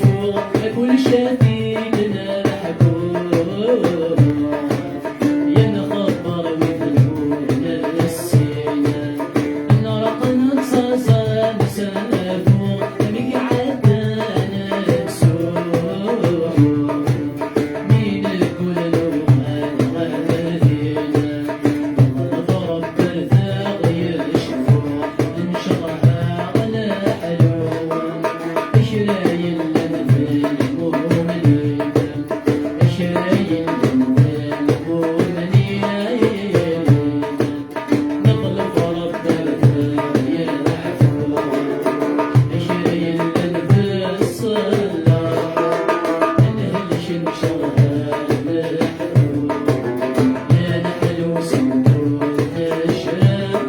فوق كل شديدنا محبوب ينخبر ويدلون السنة نرق نتصاصى نسافو مقعدنا نسوح مين كل لومان غادينا ضرب برثاق يشفو انشرها على حلوة شرايل لنا في المؤمنين شرايل لنا في المؤمنين نطلب ربنا يا عفو شرايل لنا في الصلاة نهلش نشرها نحلو يا نحلو سندود الشام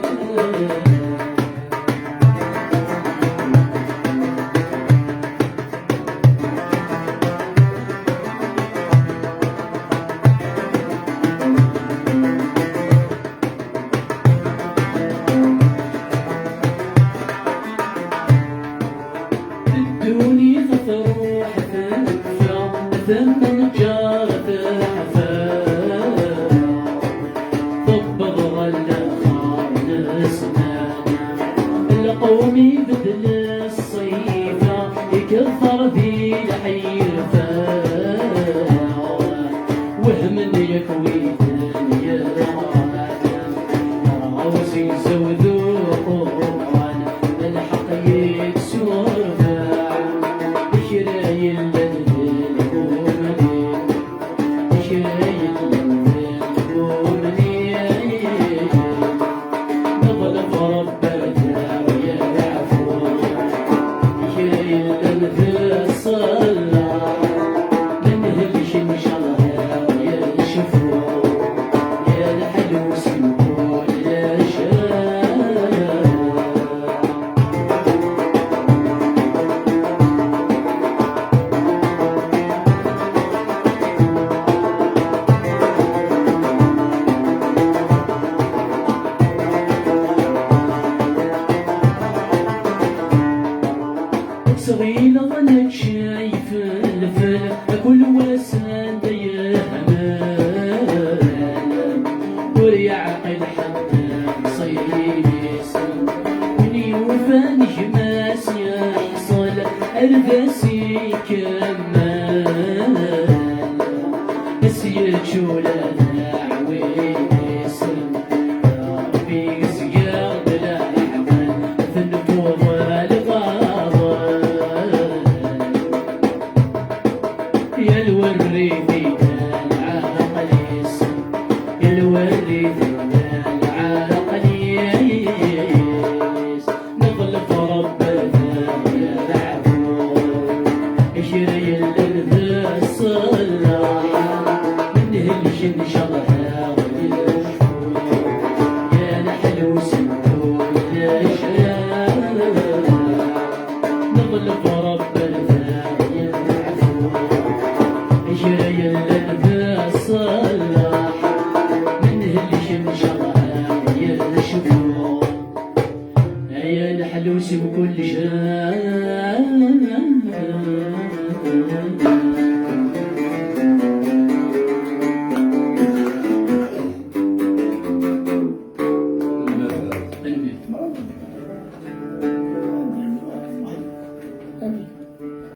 ادوني تروح تنفع ثم جارت حفا طب غلا خان سنانا القومي بدل الصيفة يكثر ذي الحيفا وهم يكوي الدنيا عاوزين زودوا قرآن الحق يكسر شرايل للمؤمنين شرايل للمؤمنين نطلب ربنا ويا عفو شرايل للصلاة ننهلش نشرها ويا شفو يا الحلو سنقول يا شام صغيرة وانا شايف الفل كل وسان يهمل ويعقل حتى صيصل من يوفى نجماس يحصل الفاسي كمال بس يجوله عويصل ربي زياد لا يحمل ذنبه والغاضب يا الوريد